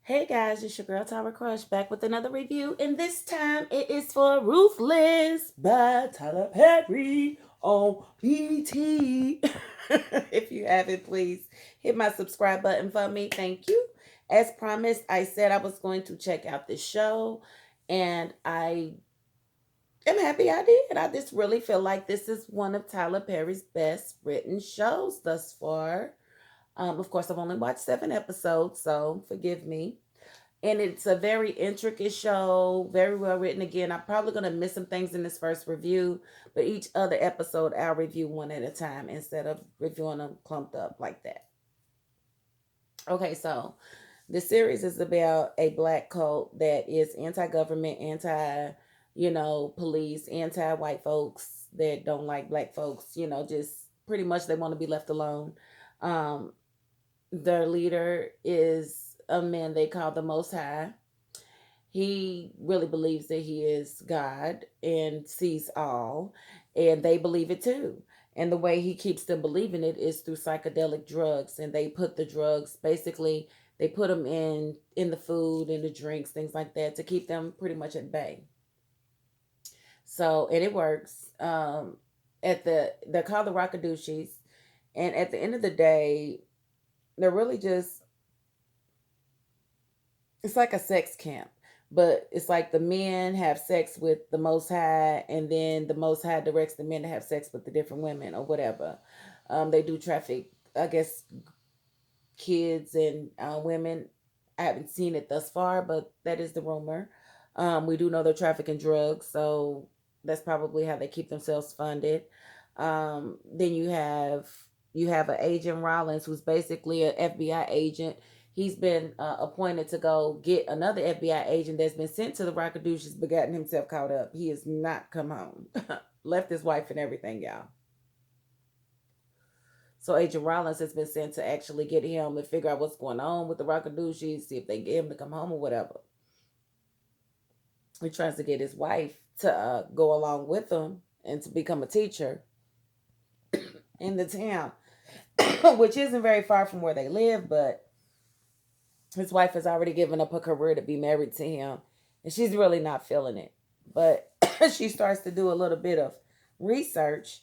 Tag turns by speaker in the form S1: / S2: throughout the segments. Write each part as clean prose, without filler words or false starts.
S1: Hey guys, it's your girl Tyra Crush back with another review, and this time it is for Ruthless by Tyler Perry on BT. If you haven't, please hit my subscribe button for me. Thank you. As promised, I said I was going to check out this show, and I am happy I did. I just really feel like this is one of Tyler Perry's best written shows thus far. Of course, I've only watched 7 episodes, so forgive me. And it's a very intricate show, very well written. Again, I'm probably going to miss some things in this first review, but each other episode I'll review one at a time instead of reviewing them clumped up like that. Okay, so the series is about a black cult that is anti-government, police, anti-white folks that don't like black folks, just pretty much they want to be left alone. Um, their leader is a man they call the Most High. He really believes that he is God and sees all, and they believe it too. And the way he keeps them believing it is through psychedelic drugs, and they put the drugs basically they put them in the food and the drinks, things like that, to keep them pretty much at bay. So and it works. They're called the Rockadushis, and at the end of the day, they're really just it's like a sex camp, but it's like the men have sex with the Most High, and then the Most High directs the men to have sex with the different women or whatever. They do traffic, I guess, kids and women. I haven't seen it thus far, but that is the rumor. We do know they're trafficking drugs, so that's probably how they keep themselves funded. Then you have an agent Rollins, who's basically an FBI agent. He's been appointed to go get another FBI agent that's been sent to the Rockadooshes, but gotten himself caught up. He has not come home, left his wife and everything, y'all. So Agent Rollins has been sent to actually get him and figure out what's going on with the Rockadooshes, see if they get him to come home or whatever. He tries to get his wife to go along with him and to become a teacher in the town, which isn't very far from where they live, but his wife has already given up her career to be married to him, and she's really not feeling it. But she starts to do a little bit of research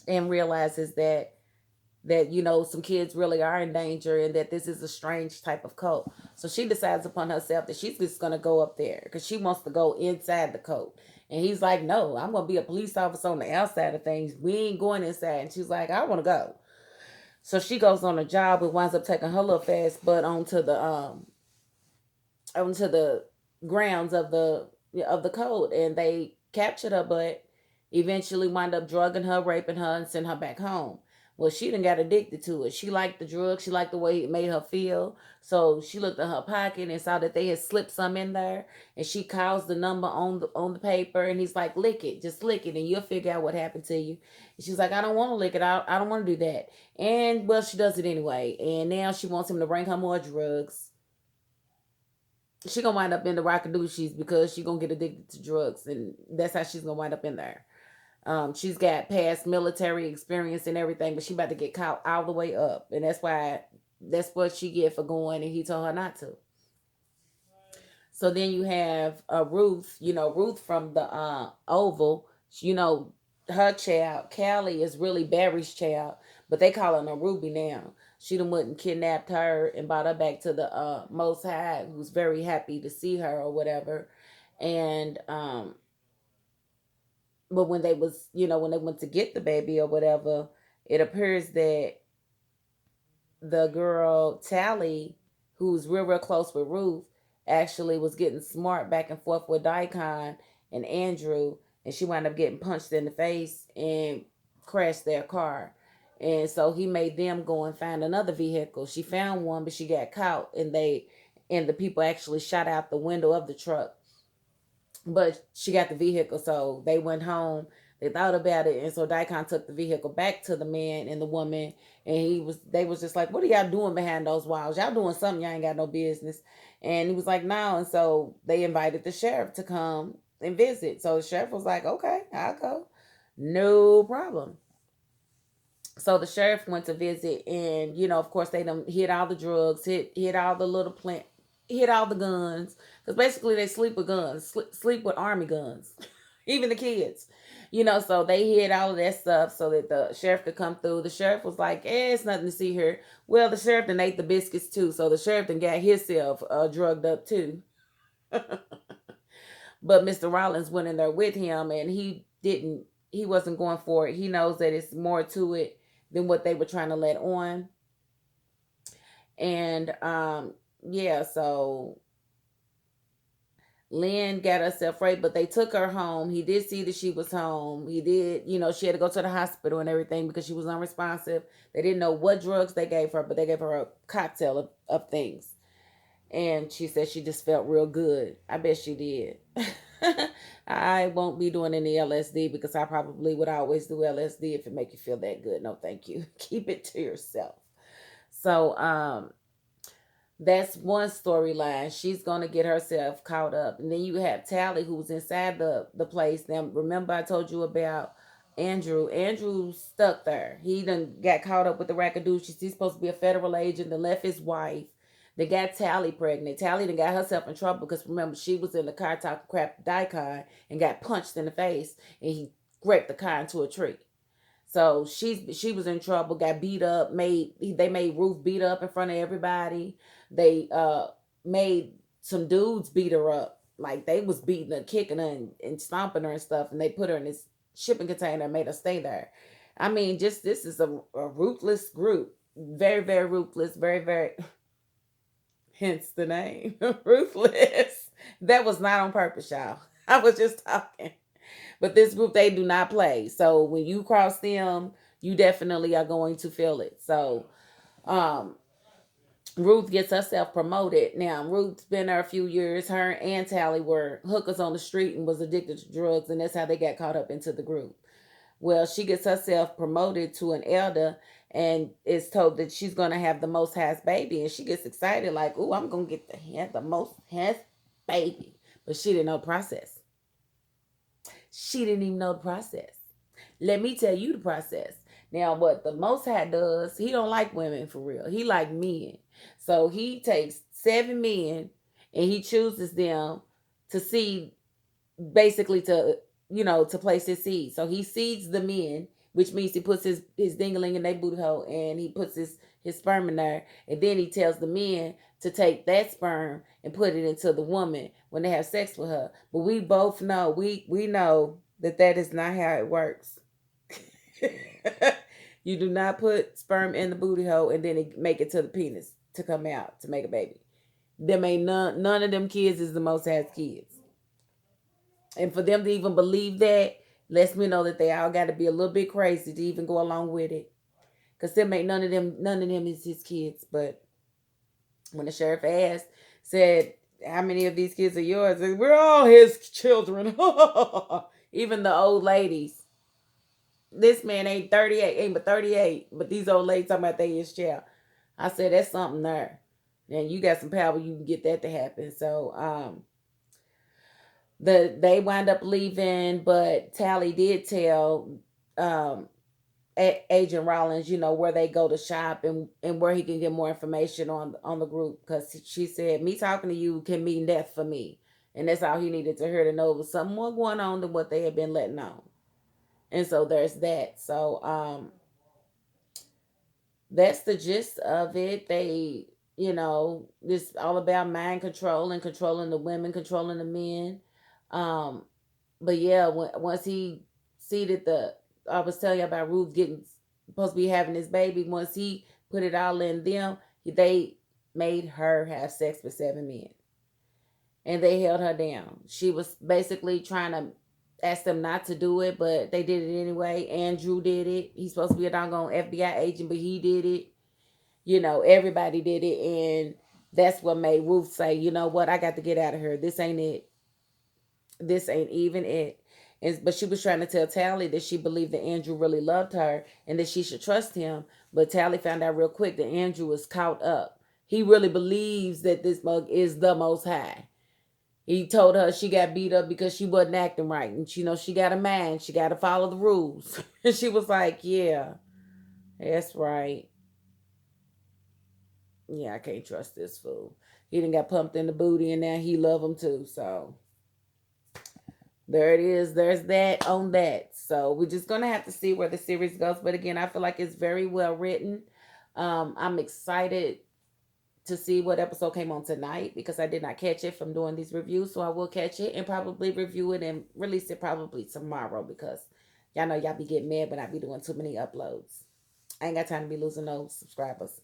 S1: and realizes that some kids really are in danger, and that this is a strange type of cult. So she decides upon herself that she's just going to go up there because she wants to go inside the cult. And he's like, no, I'm going to be a police officer on the outside of things. We ain't going inside. And she's like, I want to go. So she goes on a job and winds up taking her little fast butt onto the grounds of the code, and they captured her butt. Eventually, wind up drugging her, raping her, and send her back home. Well, she done got addicted to it. She liked the drug. She liked the way it made her feel. So she looked in her pocket and saw that they had slipped some in there. And she calls the number on the paper. And he's like, lick it. Just lick it. And you'll figure out what happened to you. And she's like, I don't want to lick it. I don't want to do that. And, well, she does it anyway. And now she wants him to bring her more drugs. She gonna wind up in the Rockadooshes because she gonna get addicted to drugs. And that's how she's gonna wind up in there. She's got past military experience and everything, but she about to get caught all the way up, and that's what she get for going, and he told her not to. So then you have Ruth, Ruth from the Oval. You know, her child Callie is really Barry's child, but they call her Ruby now. She done went and kidnapped her and brought her back to the Most High, who's very happy to see her or whatever. And but when they went to get the baby or whatever, it appears that the girl Tally, who's real close with Ruth, actually was getting smart back and forth with Daikon and Andrew, and she wound up getting punched in the face and crashed their car. And so he made them go and find another vehicle. She found one, but she got caught, and the people actually shot out the window of the truck, but she got the vehicle, so they went home. They thought about it, and so Daikon took the vehicle back to the man and the woman, and they was just like, "What are y'all doing behind those walls? Y'all doing something y'all ain't got no business." And he was like, "No," and so they invited the sheriff to come and visit. So the sheriff was like, "Okay, I'll go, no problem." So the sheriff went to visit, and of course, they done hit all the drugs, hit all the little plant, hit all the guns, because basically they sleep with guns, sleep with army guns, even the kids. So they hid all of that stuff so that the sheriff could come through. The sheriff was like, it's nothing to see here. Well, the sheriff then ate the biscuits too, so the sheriff then got himself drugged up too. But Mr. Rollins went in there with him, and he wasn't going for it. He knows that it's more to it than what they were trying to let on. And yeah, so Lynn got herself raped, but they took her home. He did see that she was home. He did, she had to go to the hospital and everything because she was unresponsive. They didn't know what drugs they gave her, but they gave her a cocktail of things. And she said she just felt real good. I bet she did. I won't be doing any LSD because I probably would always do LSD if it make you feel that good. No, thank you. Keep it to yourself. So, that's one storyline. She's gonna get herself caught up, and then you have Tally, who's inside the place. Now, remember I told you about Andrew. Andrew's stuck there. He done got caught up with the Rackadoochies. He's supposed to be a federal agent. Then left his wife. They got Tally pregnant. Tally done got herself in trouble because remember she was in the car talking crap to Daikon and got punched in the face, and he scraped the car into a tree. So she was in trouble, got beat up, they made Ruth beat up in front of everybody. They made some dudes beat her up. Like they was beating her, kicking her and stomping her and stuff, and they put her in this shipping container and made her stay there. I mean, just this is a ruthless group. Very, very ruthless, very, very hence the name. Ruthless. That was not on purpose, y'all. I was just talking. But this group, they do not play. So when you cross them, you definitely are going to feel it. So um, Ruth gets herself promoted. Now, Ruth's been there a few years. Her and Tally were hookers on the street and was addicted to drugs, and that's how they got caught up into the group. Well, she gets herself promoted to an elder and is told that she's going to have the most highest baby. And she gets excited, like, "Ooh, I'm going to get the most highest baby." But she didn't know the process. She didn't even know the process. Let me tell you the process. Now, what the Most High does, he don't like women for real. He like men. So he takes 7 men and he chooses them to seed, basically to place his seed. So he seeds the men, which means he puts his dingling in their booty hole and he puts his sperm in there. And then he tells the men to take that sperm and put it into the woman when they have sex with her. But we both know, we know that is not how it works. You do not put sperm in the booty hole and then make it to the penis to come out to make a baby. Them ain't none of them kids is the Most High's kids. And for them to even believe that lets me know that they all got to be a little bit crazy to even go along with it. Cause them ain't none of them is his kids. But when the sheriff asked, said, "How many of these kids are yours?" And we're all his children. Even the old ladies. This man ain't 38, ain't but 38. But these old ladies talking about they his child. I said, that's something there. And you got some power, you can get that to happen. So they wind up leaving, but Tally did tell Agent Rollins, where they go to shop and where he can get more information on the group, because she said, "Me talking to you can mean death for me," and that's all he needed to hear to know was something more going on than what they had been letting on. And so there's that. So that's the gist of it. They, this all about mind control and controlling the women, controlling the men. Um, but yeah, once he seeded I was telling you about Ruth getting supposed to be having this baby. Once he put it all in them, they made her have sex with 7 men, and they held her down. She was basically trying to ask them not to do it, but they did it anyway. Andrew did it. He's supposed to be a doggone FBI agent, but he did it. Everybody did it, and that's what made Ruth say, "You know what? I got to get out of here. This ain't it. This ain't even it." But she was trying to tell Tally that she believed that Andrew really loved her and that she should trust him. But Tally found out real quick that Andrew was caught up. He really believes that this mug is the Most High. He told her she got beat up because she wasn't acting right. And she got a man. She got to follow the rules. And she was like, yeah. That's right. Yeah, I can't trust this fool. He done got pumped in the booty and now he love him too. So there it is. There's that on that. So we're just gonna have to see where the series goes. But again, I feel like it's very well written. I'm excited to see what episode came on tonight because I did not catch it from doing these reviews. So I will catch it and probably review it and release it probably tomorrow because y'all know y'all be getting mad when I be doing too many uploads. I ain't got time to be losing those subscribers.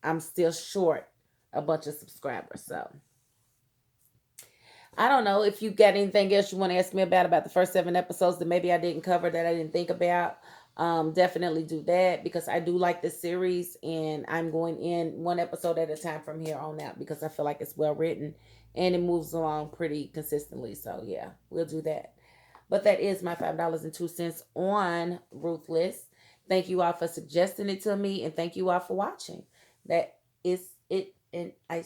S1: I'm still short a bunch of subscribers. So I don't know if you got anything else you want to ask me about the first 7 episodes that maybe I didn't cover that I didn't think about. Definitely do that because I do like this series and I'm going in one episode at a time from here on out because I feel like it's well written and it moves along pretty consistently. So yeah, we'll do that. But that is my $5.02 on Ruthless. Thank you all for suggesting it to me and thank you all for watching. That is it, and I